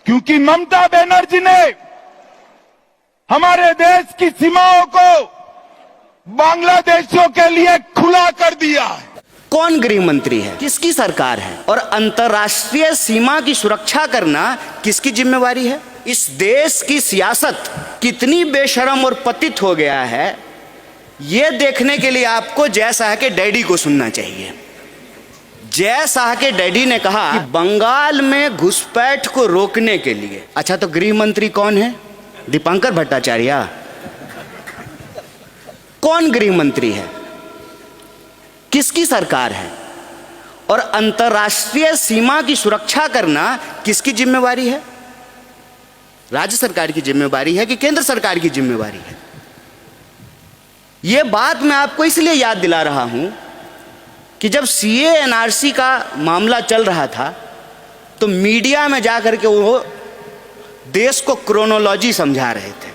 क्योंकि ममता बनर्जी ने हमारे देश की सीमाओं को बांग्लादेशियों के लिए खुला कर दिया है। कौन गृह मंत्री है, किसकी सरकार है, और अंतर्राष्ट्रीय सीमा की सुरक्षा करना किसकी जिम्मेवारी है? इस देश की सियासत कितनी बेशर्म और पतित हो गया है, यह देखने के लिए आपको जय शाह के डैडी को सुनना चाहिए। जय शाह के डैडी ने कहा कि बंगाल में घुसपैठ को रोकने के लिए, अच्छा तो गृह मंत्री कौन है? दीपांकर भट्टाचार्य। कौन गृह मंत्री है, किसकी सरकार है, और अंतर्राष्ट्रीय सीमा की सुरक्षा करना किसकी जिम्मेवारी है? राज्य सरकार की जिम्मेवारी है कि केंद्र सरकार की जिम्मेवारी है? यह बात मैं आपको इसलिए याद दिला रहा हूं कि जब सीए एनआरसी का मामला चल रहा था तो मीडिया में जाकर के वो देश को क्रोनोलॉजी समझा रहे थे,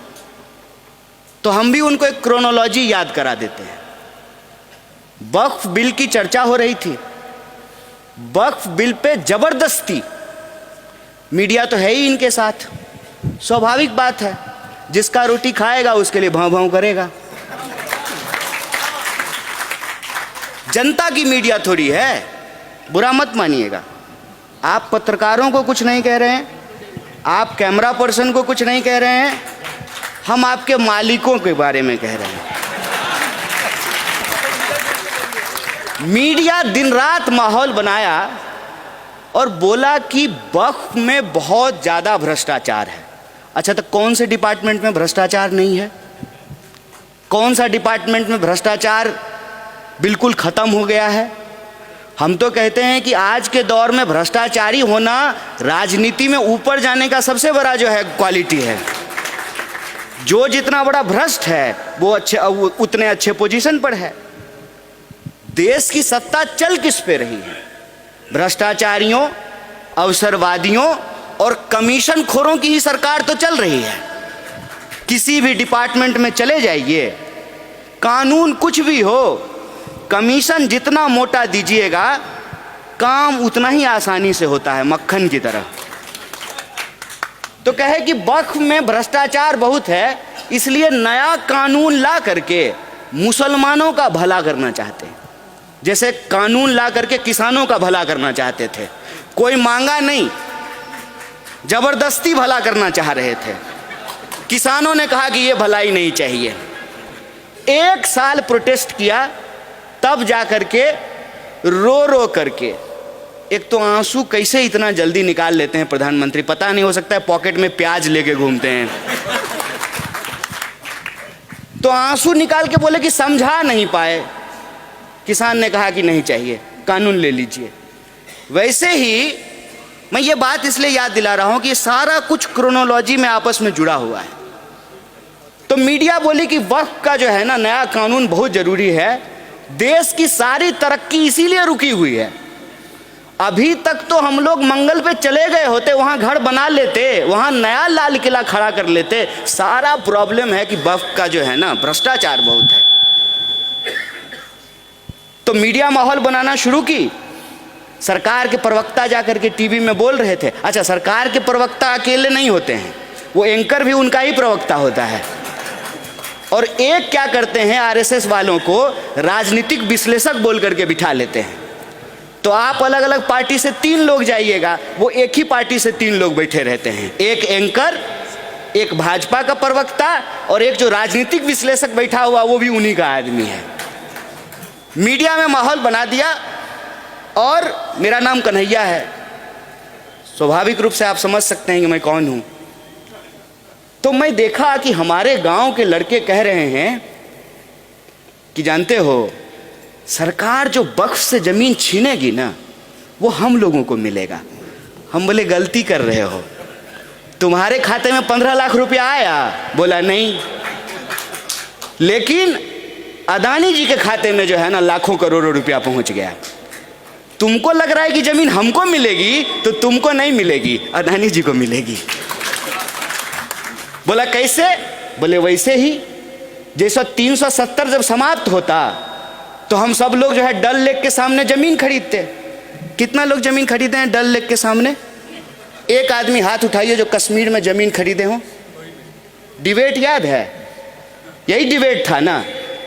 तो हम भी उनको एक क्रोनोलॉजी याद करा देते हैं। वक्फ बिल की चर्चा हो रही थी, वक्फ बिल पे जबरदस्ती, मीडिया तो है ही इनके साथ, स्वाभाविक बात है, जिसका रोटी खाएगा उसके लिए भाव भाव करेगा। जनता की मीडिया थोड़ी है, बुरा मत मानिएगा। आप पत्रकारों को कुछ नहीं कह रहे हैं, आप कैमरा पर्सन को कुछ नहीं कह रहे हैं, हम आपके मालिकों के बारे में कह रहे हैं। मीडिया दिन रात माहौल बनाया और बोला कि वक्फ में बहुत ज़्यादा भ्रष्टाचार है। अच्छा तो कौन से डिपार्टमेंट में भ्रष्टाचार नहीं है? कौन सा डिपार्टमेंट में भ्रष्टाचार बिल्कुल खत्म हो गया है? हम तो कहते हैं कि आज के दौर में भ्रष्टाचारी होना राजनीति में ऊपर जाने का सबसे बड़ा जो है क्वालिटी है। जो जितना बड़ा भ्रष्ट है वो उतने अच्छे पोजीशन पर है। देश की सत्ता चल किस पे रही है? भ्रष्टाचारियों, अवसरवादियों और कमीशन खोरों की ही सरकार तो चल रही है। किसी भी डिपार्टमेंट में चले जाइए, कानून कुछ भी हो, कमीशन जितना मोटा दीजिएगा काम उतना ही आसानी से होता है, मक्खन की तरह। तो कहे कि वक्फ में भ्रष्टाचार बहुत है, इसलिए नया कानून ला करके मुसलमानों का भला करना चाहते हैं, जैसे कानून ला करके किसानों का भला करना चाहते थे। कोई मांगा नहीं, जबरदस्ती भला करना चाह रहे थे। किसानों ने कहा कि ये भलाई नहीं चाहिए। 1 साल प्रोटेस्ट किया, तब जा करके रो रो करके, एक तो आंसू कैसे इतना जल्दी निकाल लेते हैं प्रधानमंत्री, पता नहीं, हो सकता है पॉकेट में प्याज लेके घूमते हैं। तो आंसू निकाल के बोले कि समझा नहीं पाए। किसान ने कहा कि नहीं चाहिए, कानून ले लीजिए। वैसे ही मैं ये बात इसलिए याद दिला रहा हूं कि सारा कुछ क्रोनोलॉजी में आपस में जुड़ा हुआ है। तो मीडिया बोली कि वक्फ का जो है ना नया कानून बहुत जरूरी है, देश की सारी तरक्की इसीलिए रुकी हुई है। अभी तक तो हम लोग मंगल पे चले गए होते, वहां घर बना लेते, वहां नया लाल किला खड़ा कर लेते। सारा प्रॉब्लम है कि वक्फ का जो है ना भ्रष्टाचार बहुत है। तो मीडिया माहौल बनाना शुरू की। सरकार के प्रवक्ता जाकर के टीवी में बोल रहे थे। अच्छा, सरकार के प्रवक्ता अकेले नहीं होते हैं, वो एंकर भी उनका ही प्रवक्ता होता है। और एक क्या करते हैं, आरएसएस वालों को राजनीतिक विश्लेषक बोल करके बिठा लेते हैं। तो आप अलग अलग पार्टी से 3 लोग जाइएगा, वो एक ही पार्टी से 3 लोग बैठे रहते हैं, एक एंकर, एक भाजपा का प्रवक्ता और एक जो राजनीतिक विश्लेषक बैठा हुआ वो भी उन्हीं का आदमी है। मीडिया में माहौल बना दिया। और मेरा नाम कन्हैया है, स्वाभाविक रूप से आप समझ सकते हैं कि मैं कौन हूं। तो मैं देखा कि हमारे गांव के लड़के कह रहे हैं कि जानते हो, सरकार जो वक्फ से जमीन छीनेगी ना वो हम लोगों को मिलेगा। हम बोले गलती कर रहे हो, तुम्हारे खाते में 15 लाख रुपया आया? बोला नहीं, लेकिन अदानी जी के खाते में जो है ना लाखों करोड़ों रुपया पहुंच गया। तुमको लग रहा है कि जमीन हमको मिलेगी, तो तुमको नहीं मिलेगी, अदानी जी को मिलेगी। बोला कैसे? बोले वैसे ही जैसा 370 जब समाप्त होता तो हम सब लोग जो है डल लेक के सामने जमीन खरीदते। कितना लोग जमीन खरीदे हैं डल लेक के सामने? एक आदमी हाथ उठाइए जो कश्मीर में जमीन खरीदे हो। डिबेट याद है, यही डिबेट था ना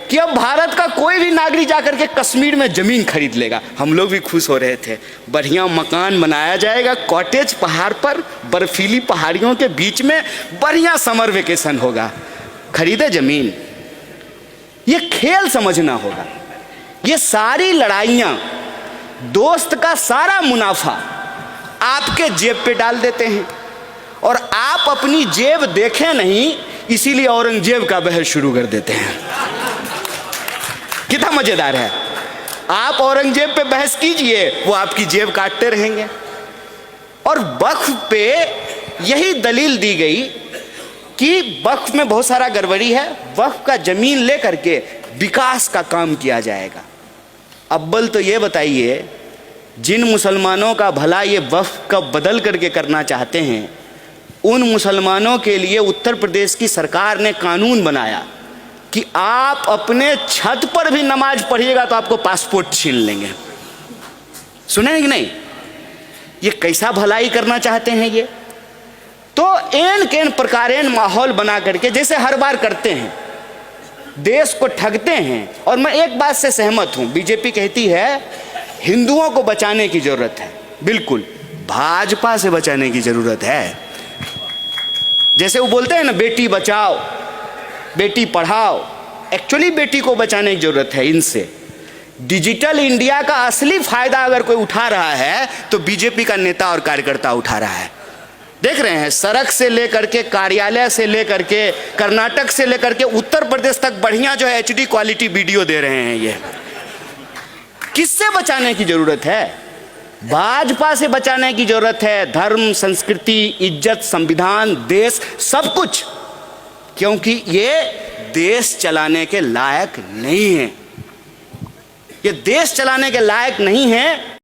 कि अब भारत का कोई भी नागरिक जाकर के कश्मीर में जमीन खरीद लेगा। हम लोग भी खुश हो रहे थे, बढ़िया मकान बनाया जाएगा कॉटेज पहाड़ पर, बर्फीली पहाड़ियों के बीच में, बढ़िया समर वेकेशन होगा। खरीदे जमीन। ये खेल समझना होगा। ये सारी लड़ाइयां, दोस्त का सारा मुनाफा आपके जेब पे डाल देते हैं और आप अपनी जेब देखें नहीं, इसीलिए औरंगजेब का बहस शुरू कर देते हैं। कितना मजेदार है। आप औरंगजेब पे बहस कीजिए, वो आपकी जेब काटते रहेंगे। और वक्फ पे यही दलील दी गई कि वक्फ में बहुत सारा गड़बड़ी है, वक्फ का जमीन लेकर के विकास का काम किया जाएगा। अव्वल तो ये बताइए, जिन मुसलमानों का भला ये वक्फ का बदल करके करना चाहते हैं, उन मुसलमानों के लिए उत्तर प्रदेश की सरकार ने कानून बनाया कि आप अपने छत पर भी नमाज पढ़िएगा तो आपको पासपोर्ट छीन लेंगे। सुने हैं कि नहीं? ये कैसा भलाई करना चाहते हैं ये? तो एन केन प्रकारेण माहौल बना करके, जैसे हर बार करते हैं, देश को ठगते हैं। और मैं एक बात से सहमत हूं, बीजेपी कहती है हिंदुओं को बचाने की जरूरत है। बिल्कुल, भाजपा से बचाने की जरूरत है। जैसे वो बोलते हैं ना, बेटी बचाओ बेटी पढ़ाओ, एक्चुअली बेटी को बचाने की जरूरत है इनसे। डिजिटल इंडिया का असली फायदा अगर कोई उठा रहा है तो बीजेपी का नेता और कार्यकर्ता उठा रहा है। देख रहे हैं, सड़क से लेकर के, कार्यालय से लेकर के, कर्नाटक से लेकर के उत्तर प्रदेश तक बढ़िया जो है HD क्वालिटी वीडियो दे रहे हैं। ये किससे बचाने की जरूरत है? भाजपा से बचाने की जरूरत है। धर्म, संस्कृति, इज्जत, संविधान, देश, सब कुछ। क्योंकि ये देश चलाने के लायक नहीं है। ये देश चलाने के लायक नहीं है।